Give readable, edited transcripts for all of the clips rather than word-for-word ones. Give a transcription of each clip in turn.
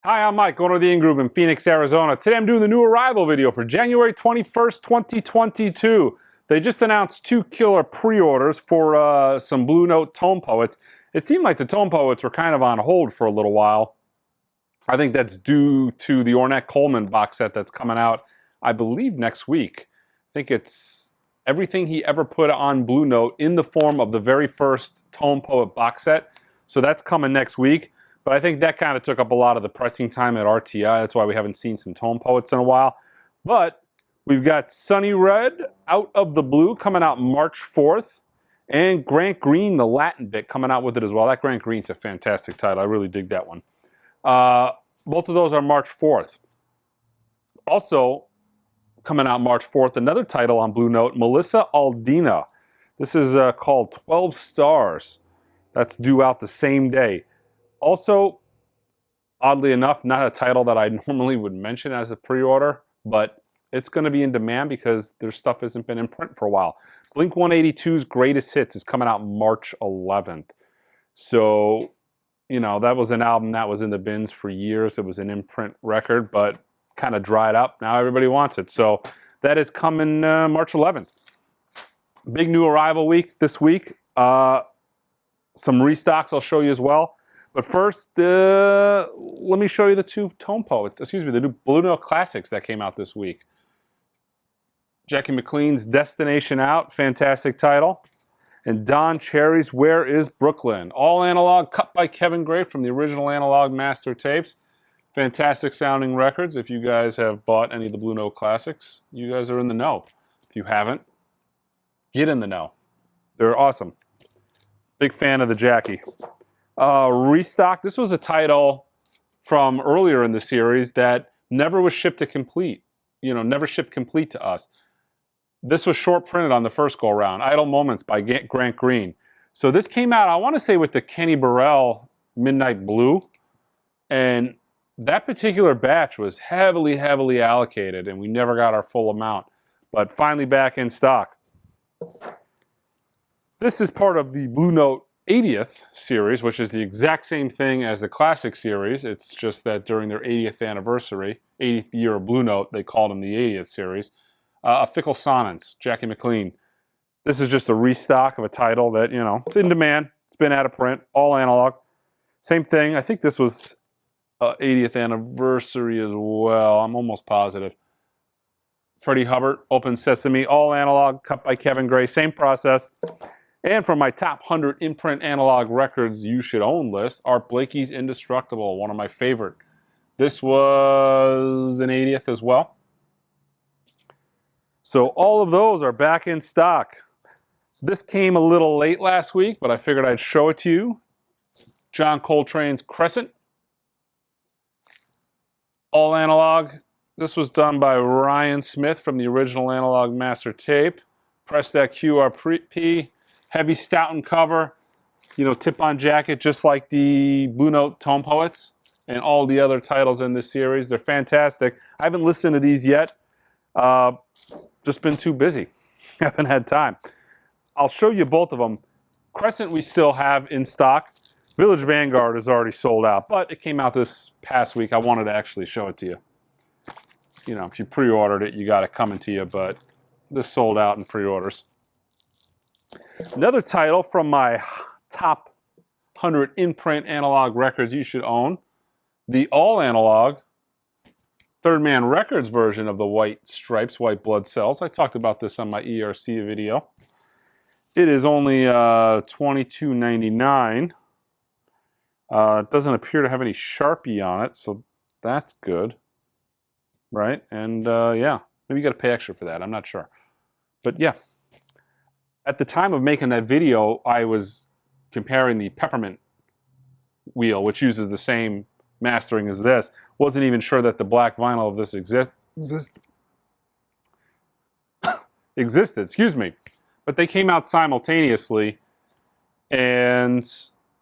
Hi, I'm Mike, owner of the In-Groove in Phoenix, Arizona. Today I'm doing the new arrival video for January 21st, 2022. They just announced 2 killer pre-orders for some Blue Note Tone Poets. It seemed like the Tone Poets were kind of on hold for a little while. I think that's due to the Ornette Coleman box set that's coming out, I believe, next week. I think it's everything he ever put on Blue Note in the form of the very first Tone Poet box set. So that's coming next week. But I think that kind of took up a lot of the pressing time at RTI. That's why we haven't seen some Tone Poets in a while. But we've got Sunny Red, Out of the Blue, coming out March 4th. And Grant Green, the Latin bit, coming out with it as well. That Grant Green's a fantastic title. I really dig that one. Both of those are March 4th. Also, coming out March 4th, another title on Blue Note, Melissa Aldina. This is called 12 Stars. That's due out the same day. Also, oddly enough, not a title that I normally would mention as a pre-order, but it's going to be in demand because their stuff hasn't been in print for a while. Blink-182's Greatest Hits is coming out March 11th. So, you know, that was an album that was in the bins for years. It was an in-print record, but kind of dried up. Now everybody wants it. So that is coming March 11th. Big new arrival week this week. Some restocks I'll show you as well. But first, let me show you the 2 Tone Poets, the new Blue Note Classics that came out this week. Jackie McLean's Destination Out, fantastic title. And Don Cherry's Where is Brooklyn? All analog, cut by Kevin Gray from the original analog master tapes. Fantastic sounding records. If you guys have bought any of the Blue Note Classics, you guys are in the know. If you haven't, get in the know. They're awesome. Big fan of the Jackie. Restock. This was a title from earlier in the series that never was shipped to complete. You know, never shipped complete to us. This was short printed on the first go around. Idle Moments by Grant Green. So this came out, I want to say, with the Kenny Burrell Midnight Blue. And that particular batch was heavily allocated, and we never got our full amount. But finally back in stock. This is part of the Blue Note 80th series, which is the exact same thing as the Classic series. It's just that during their 80th anniversary, 80th year of Blue Note, they called them the 80th series. A Fickle Sonnets, Jackie McLean. This is just a restock of a title that, you know, it's in demand. It's been out of print, all analog. Same thing. I think this was 80th anniversary as well. I'm almost positive. Freddie Hubbard, Open Sesame, all analog, cut by Kevin Gray. Same process. And from my top 100 imprint analog records you should own list, Art Blakey's Indestructible, one of my favorite. This was an 80th as well. So all of those are back in stock. This came a little late last week, but I figured I'd show it to you. John Coltrane's Crescent. All analog. This was done by Ryan Smith from the original analog master tape. Press that QRP. Heavy Stoughton cover, you know, tip-on jacket, just like the Blue Note Tone Poets and all the other titles in this series. They're fantastic. I haven't listened to these yet. Just been too busy. Haven't had time. I'll show you both of them. Crescent we still have in stock. Village Vanguard is already sold out, but it came out this past week. I wanted to actually show it to you. You know, if you pre-ordered it, you got it coming to you, but this sold out in pre-orders. Another title from my top 100 in-print analog records you should own. The all-analog Third Man Records version of the White Stripes, White Blood Cells. I talked about this on my ERC video. It is only $22.99. It doesn't appear to have any Sharpie on it, so that's good. Right? And yeah, maybe you got to pay extra for that. I'm not sure. But yeah. At the time of making that video, I was comparing the Peppermint wheel, which uses the same mastering as this. Wasn't even sure that the black vinyl of this existed, excuse me. But they came out simultaneously, and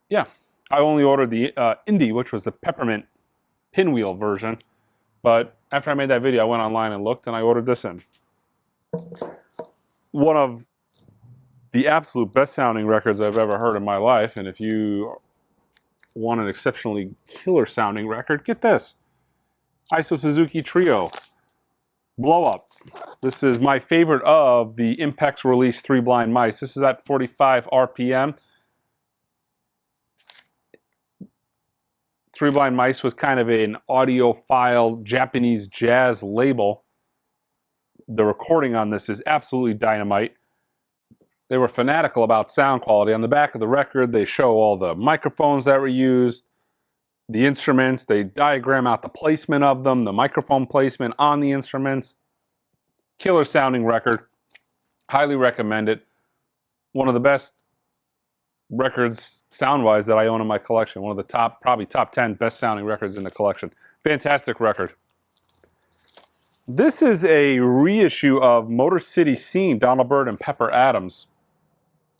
yeah, I only ordered the Indie, which was the Peppermint pinwheel version. But after I made that video, I went online and looked, and I ordered this in. One of the absolute best sounding records I've ever heard in my life, and if you won an exceptionally killer sounding record. Get this. Iso Suzuki Trio. Blow Up. This is my favorite of the Impex release 3 Blind Mice. This is at 45 RPM. 3 Blind Mice was kind of an audiophile Japanese jazz label. The recording on this is absolutely dynamite. They were fanatical about sound quality. On the back of the record, they show all the microphones that were used, the instruments. They diagram out the placement of them, the microphone placement on the instruments. Killer sounding record. Highly recommend it. One of the best records sound-wise that I own in my collection. One of the top, probably top 10 best sounding records in the collection. Fantastic record. This is a reissue of Motor City Scene, Donald Byrd and Pepper Adams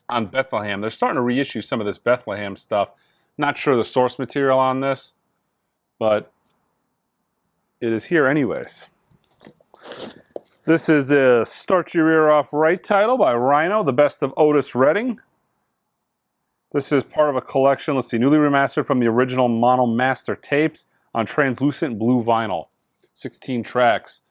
on Bethlehem. They're starting to reissue some of this Bethlehem stuff. Not sure the source material on this, but it is here anyways. This is a Start Your Ear Off Right title by Rhino, the best of Otis Redding. This is part of a collection, let's see, newly remastered from the original Mono Master tapes on translucent blue vinyl. 16 tracks.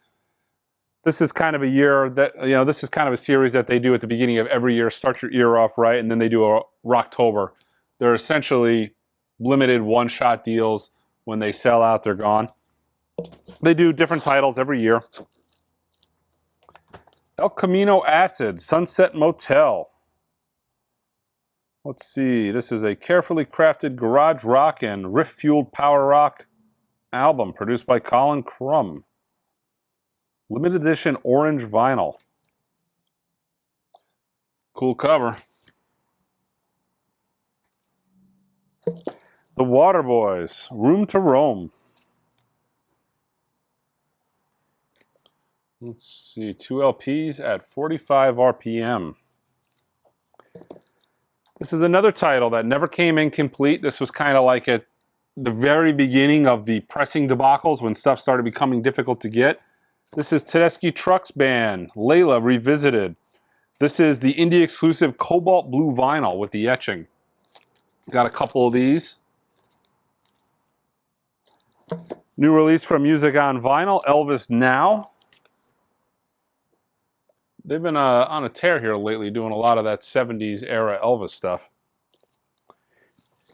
This is kind of a year that, this is kind of a series that they do at the beginning of every year, Start Your Ear Off Right, and then they do a Rocktober. They're essentially limited one-shot deals. When they sell out, they're gone. They do different titles every year. El Camino Acid, Sunset Motel. Let's see, this is a carefully crafted garage rock and riff-fueled power rock album produced by Colin Crum. Limited edition orange vinyl. Cool cover. The Waterboys, Room to Roam. Let's see, 2 LPs at 45 RPM. This is another title that never came in complete. This was kind of like at the very beginning of the pressing debacles when stuff started becoming difficult to get. This is Tedeschi Trucks Band, Layla Revisited. This is the indie exclusive Cobalt Blue vinyl with the etching. Got a couple of these. New release from Music on Vinyl, Elvis Now. They've been on a tear here lately, doing a lot of that 70s era Elvis stuff.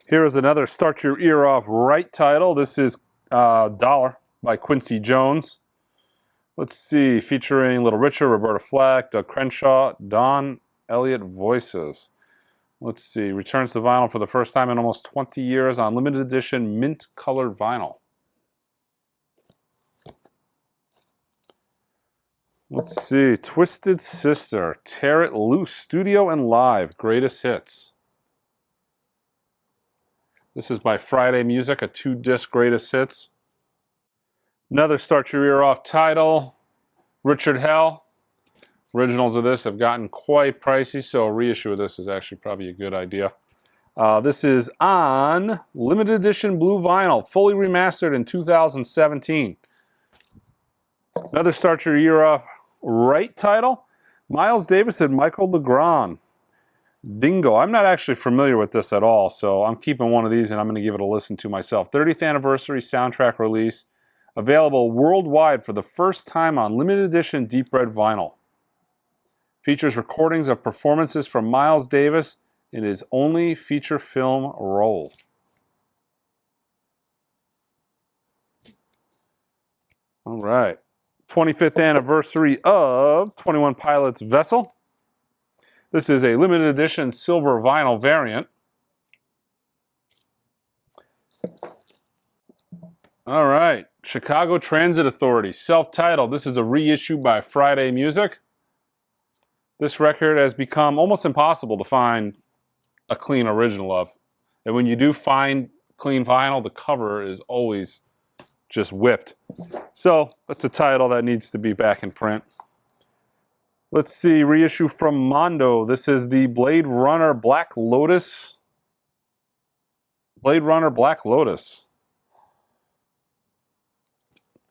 Here is another Start Your Ear Off Right title. This is Dollar by Quincy Jones. Let's see, featuring Little Richard, Roberta Flack, Doug Crenshaw, Don Elliott voices. Let's see, returns to vinyl for the first time in almost 20 years on limited edition mint-colored vinyl. Let's see, Twisted Sister, Tear It Loose, Studio and Live, Greatest Hits. This is by Friday Music, a 2-disc Greatest Hits. Another Start Your Ear Off title, Richard Hell. Originals of this have gotten quite pricey, so a reissue of this is actually probably a good idea. This is on limited edition blue vinyl, fully remastered in 2017. Another Start Your Ear Off Right title, Miles Davis and Michael Legrand. Dingo. I'm not actually familiar with this at all, so I'm keeping one of these and I'm going to give it a listen to myself. 30th anniversary soundtrack release. Available worldwide for the first time on limited edition deep red vinyl. Features recordings of performances from Miles Davis in his only feature film role. All right. 25th anniversary of 21 Pilots Vessel. This is a limited edition silver vinyl variant. All right. Chicago Transit Authority, self-titled. This is a reissue by Friday Music. This record has become almost impossible to find a clean original of. And when you do find clean vinyl, the cover is always just whipped. So that's a title that needs to be back in print. Let's see, reissue from Mondo. This is the Blade Runner Black Lotus. Blade Runner Black Lotus.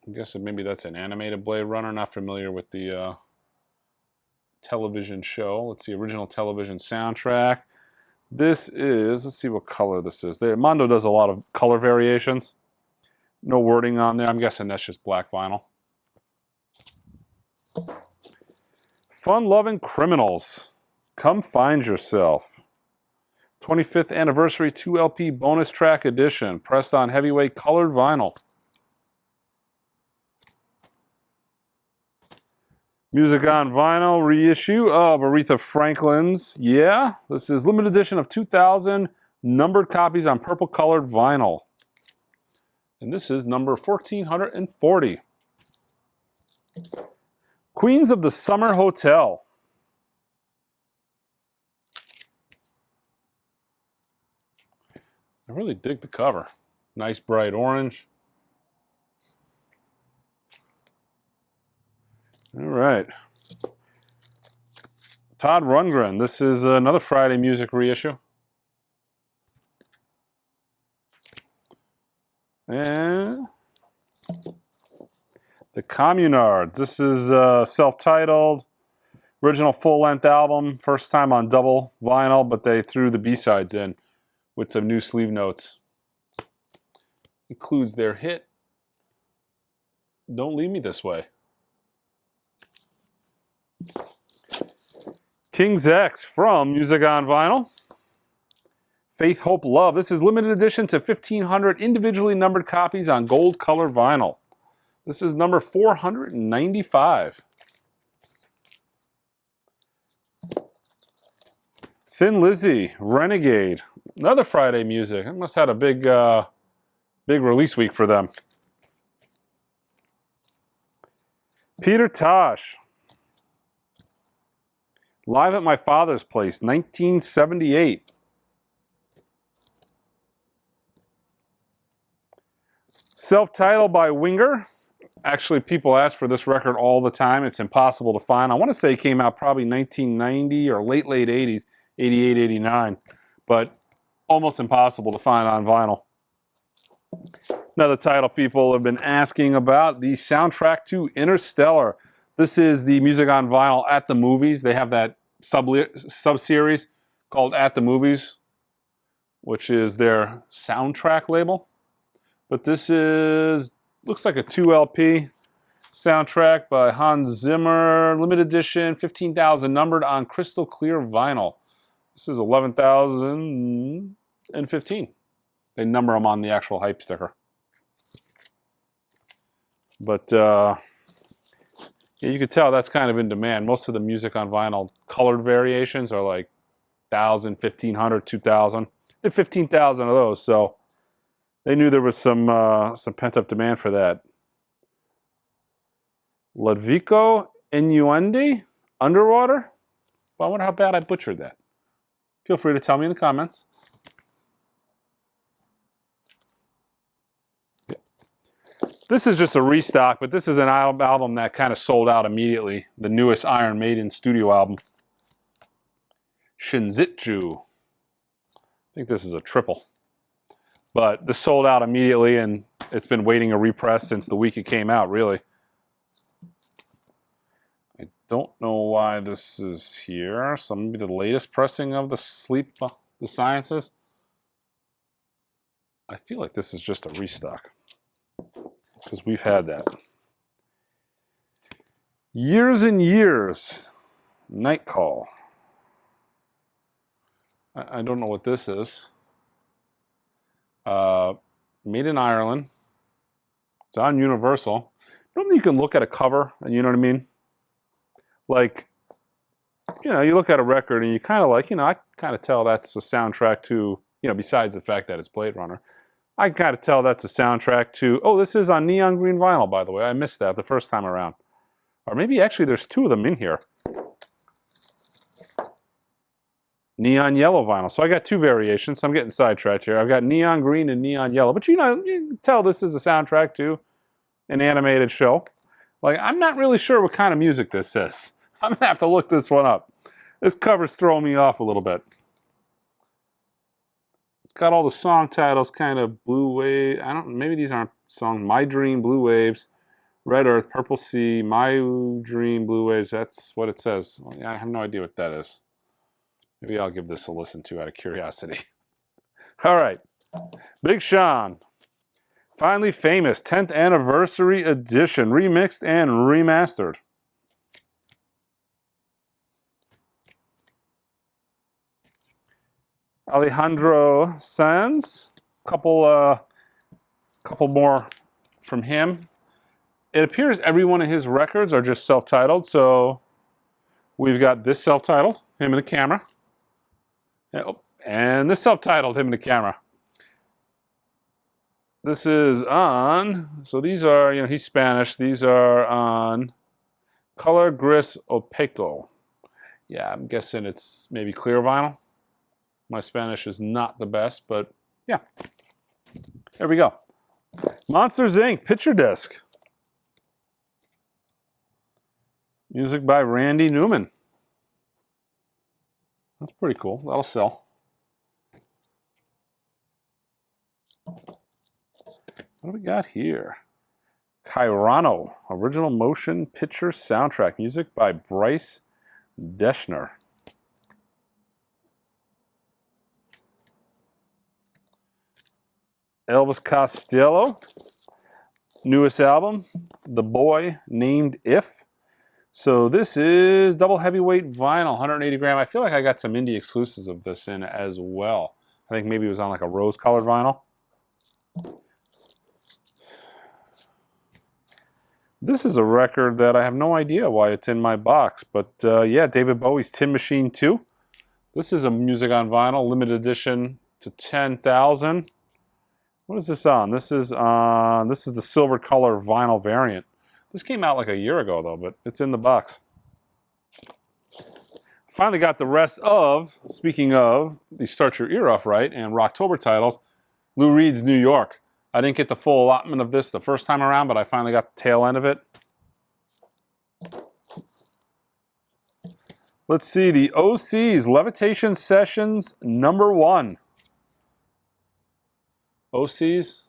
I'm guessing maybe that's an animated Blade Runner. Not familiar with the television show. Let's see, original television soundtrack. This is, let's see what color this is. Mondo does a lot of color variations. No wording on there. I'm guessing that's just black vinyl. Fun-loving criminals. Come find yourself. 25th anniversary 2 LP bonus track edition. Pressed on heavyweight colored vinyl. Music on Vinyl reissue of Aretha Franklin's. Yeah, this is limited edition of 2,000 numbered copies on purple colored vinyl. And this is number 1440. Queens of the Summer Hotel. I really dig the cover. Nice bright orange. All right. Todd Rundgren. This is another Friday Music reissue. And the Communards. This is self-titled, original full-length album. First time on double vinyl, but they threw the B-sides in with some new sleeve notes. Includes their hit, Don't Leave Me This Way. King's X from Music on Vinyl. Faith, Hope, Love. This is limited edition to 1,500 individually numbered copies on gold color vinyl. This is number 495. Thin Lizzy, Renegade. Another Friday Music. It must have had a big release week for them. Peter Tosh. Live at My Father's Place, 1978. Self-titled by Winger. Actually, people ask for this record all the time. It's impossible to find. I want to say it came out probably 1990 or late 80s, 88, 89. But almost impossible to find on vinyl. Another title people have been asking about, the soundtrack to Interstellar. This is the Music on Vinyl at the Movies. They have that sub-series called At the Movies, which is their soundtrack label. But this is, looks like a 2 LP soundtrack by Hans Zimmer, limited edition, 15,000 numbered on crystal clear vinyl. This is 11,015. They number them on the actual hype sticker. But yeah, you could tell that's kind of in demand. Most of the Music on Vinyl colored variations are like 1,000, 1,500, 2,000. Did 15,000 of those, so they knew there was some pent-up demand for that. Ludvico Innuendi, Underwater? Well, I wonder how bad I butchered that. Feel free to tell me in the comments. Yeah. This is just a restock, but this is an album that kind of sold out immediately. The newest Iron Maiden studio album. Shinzitju. I think this is a triple. But this sold out immediately, and it's been waiting a repress since the week it came out, really. I don't know why this is here. So maybe the latest pressing of the Sciences. I feel like this is just a restock, because we've had that. Years and Years. Night Call. I don't know what this is. Made in Ireland. It's on Universal. Normally you can look at a cover, and you know what I mean? Like, you know, you look at a record and you kind of like, you know, I kind of tell that's a soundtrack to, you know, besides the fact that it's Blade Runner. I can kind of tell that's a soundtrack to, oh, this is on neon green vinyl, by the way. I missed that the first time around. Or maybe actually there's two of them in here. Neon yellow vinyl. So I got two variations. So I'm getting sidetracked here. I've got neon green and neon yellow. But you know, you can tell this is a soundtrack to an animated show. Like, I'm not really sure what kind of music this is. I'm going to have to look this one up. This cover's throwing me off a little bit. It's got all the song titles, kind of Blue Wave. Maybe these aren't songs. My Dream, Blue Waves, Red Earth, Purple Sea, My Dream, Blue Waves. That's what it says. I have no idea what that is. Maybe I'll give this a listen to out of curiosity. All right. Big Sean. Finally Famous 10th Anniversary Edition. Remixed and remastered. Alejandro Sanz. Couple more from him. It appears every one of his records are just self-titled, so we've got this self-titled, him in the camera. And this self-titled, him in the camera. This is on, so these are, he's Spanish. These are on Color Gris Opaco. Yeah, I'm guessing it's maybe clear vinyl. My Spanish is not the best, but yeah. There we go. Monsters, Inc. Picture disc. Music by Randy Newman. That's pretty cool. That'll sell. What do we got here? Kairano, original motion picture soundtrack. Music by Bryce Deschner. Elvis Costello. Newest album, The Boy Named If. So this is double heavyweight vinyl, 180 gram. I feel like I got some indie exclusives of this in as well. I think maybe it was on like a rose-colored vinyl. This is a record that I have no idea why it's in my box, but yeah, David Bowie's Tin Machine 2. This is a music on vinyl, limited edition to 10,000. What is this on? This is the silver color vinyl variant. This came out like a year ago though, but it's in the box. Finally got the rest of, speaking of, the Start Your Ear Off Right and Rocktober titles, Lou Reed's New York. I didn't get the full allotment of this the first time around, but I finally got the tail end of it. Let's see, the OC's Levitation Sessions #1. OC's?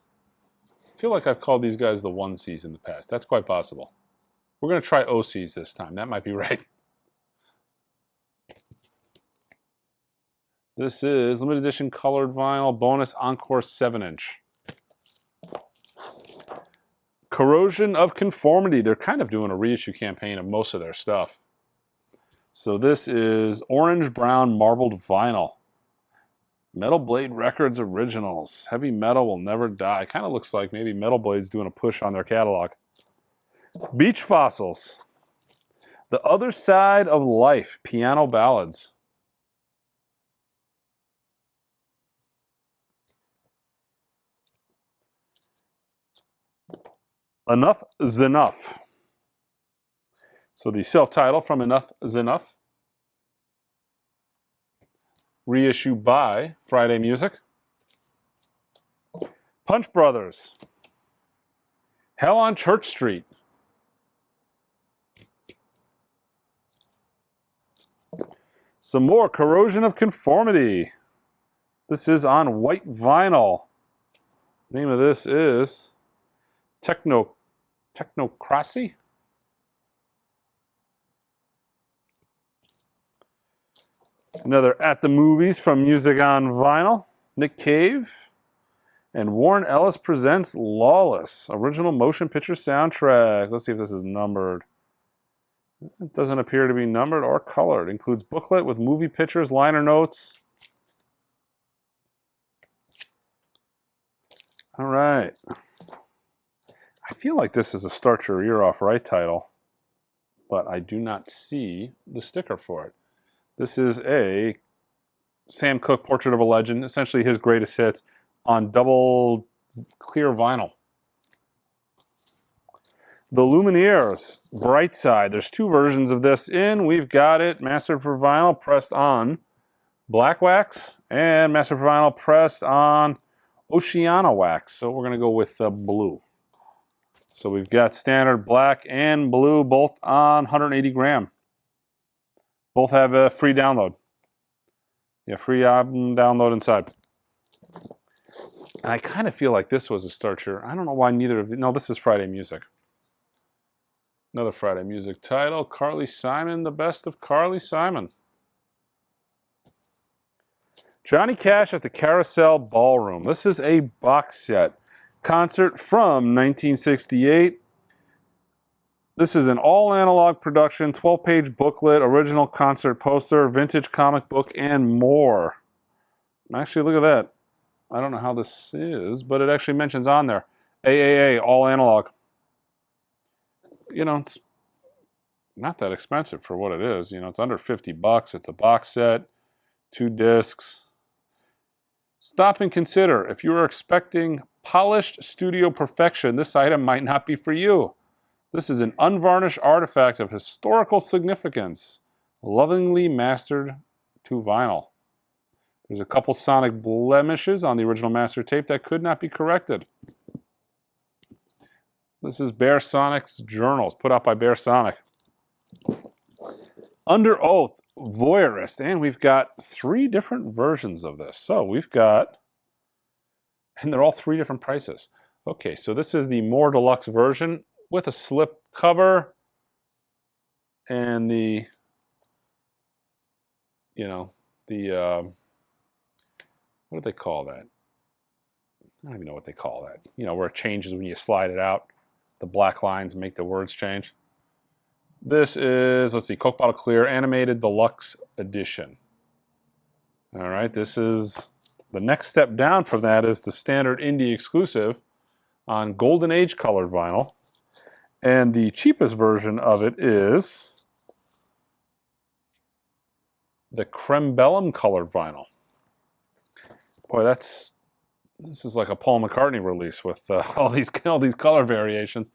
I feel like I've called these guys the 1Cs in the past. That's quite possible. We're going to try OC's this time. That might be right. This is limited edition colored vinyl bonus Encore 7-inch. Corrosion of Conformity. They're kind of doing a reissue campaign of most of their stuff. So this is orange brown marbled vinyl. Metal Blade Records Originals. Heavy Metal Will Never Die. Kind of looks like maybe Metal Blade's doing a push on their catalog. Beach Fossils. The Other Side of Life. Piano Ballads. Enough is Enough. So the self-title from Enough is Enough. Reissue by Friday Music. Punch Brothers. Hell on Church Street. Some more Corrosion of Conformity. This is on white vinyl. The name of this is Technocracy. Another At the Movies from Music on Vinyl. Nick Cave. And Warren Ellis presents Lawless, original motion picture soundtrack. Let's see if this is numbered. It doesn't appear to be numbered or colored. Includes booklet with movie pictures, liner notes. All right. I feel like this is a Start Your Ear Off Right title, but I do not see the sticker for it. This is a Sam Cooke Portrait of a Legend, essentially his greatest hits, on double clear vinyl. The Lumineers, Bright Side. There's two versions of this in. We've got it mastered for vinyl, pressed on black wax, and mastered for vinyl, pressed on Oceana wax. So we're going to go with blue. So we've got standard black and blue, both on 180 gram. Both have a free download. Yeah, free album download inside. And I kind of feel like this was a Start Your. I don't know why neither of these. No, this is Friday Music. Another Friday Music title. Carly Simon, The Best of Carly Simon. Johnny Cash at the Carousel Ballroom. This is a box set. Concert from 1968. This is an all-analog production, 12-page booklet, original concert poster, vintage comic book, and more. Actually, look at that. I don't know how this is, but it actually mentions on there. AAA, all analog. You know, it's not that expensive for what it is. You know, it's under 50 bucks. It's a box set, 2 discs. Stop and consider. If you are expecting polished studio perfection, this item might not be for you. This is an unvarnished artifact of historical significance, lovingly mastered to vinyl. There's a couple sonic blemishes on the original master tape that could not be corrected. This is Bear Sonic's journals, put out by Bear Sonic. Under Oath, Voyeurist, and we've got 3 different versions of this. So we've got, and they're all 3 different prices. Okay, so this is the more deluxe version with a slip cover and the, you know, the, what do they call that? I don't even know what they call that. You know, where it changes when you slide it out. The black lines make the words change. This is, let's see, Coke Bottle Clear Animated Deluxe Edition. All right, this is, the next step down from that is the standard indie exclusive on Golden Age colored vinyl. And the cheapest version of it is the Crembellum colored vinyl. Boy, this is like a Paul McCartney release with all these color variations.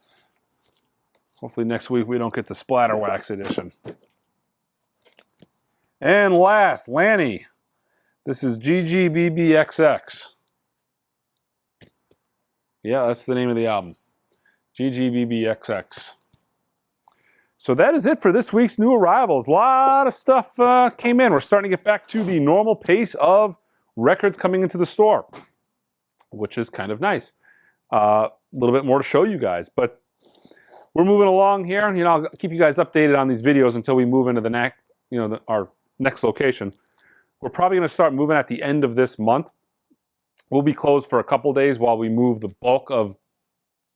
Hopefully next week we don't get the Splatter Wax edition. And last, Lanny. This is GGBBXX. Yeah, that's the name of the album. GGBBXX. So that is it for this week's new arrivals. A lot of stuff came in. We're starting to get back to the normal pace of records coming into the store, which is kind of nice. A little bit more to show you guys, but we're moving along here. You know, I'll keep you guys updated on these videos until we move into the next, our next location. We're probably going to start moving at the end of this month. We'll be closed for a couple days while we move the bulk of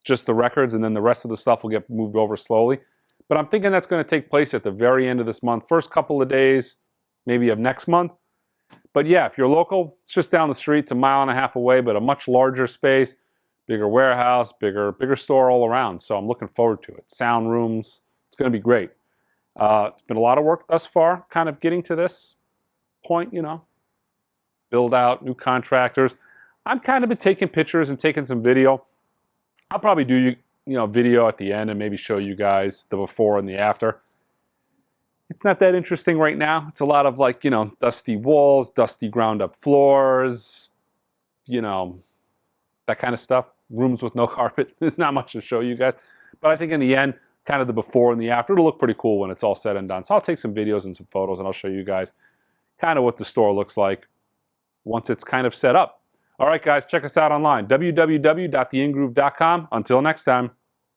just the records, and then the rest of the stuff will get moved over slowly. But I'm thinking that's going to take place at the very end of this month, first couple of days, maybe of next month. But yeah, if you're local, it's just down the street. It's a mile and a half away, but a much larger space, bigger warehouse, bigger store all around. So I'm looking forward to it. Sound rooms, it's going to be great. It's been a lot of work thus far, kind of getting to this point, you know. Build out, new contractors. I'm kind of been taking pictures and taking some video. I'll probably do video at the end and maybe show you guys the before and the after. It's not that interesting right now. It's a lot of dusty walls, dusty ground up floors, that kind of stuff. Rooms with no carpet. There's not much to show you guys. But I think in the end, kind of the before and the after, it'll look pretty cool when it's all said and done. So I'll take some videos and some photos and I'll show you guys kind of what the store looks like once it's kind of set up. All right, guys, check us out online, www.theingroove.com. Until next time.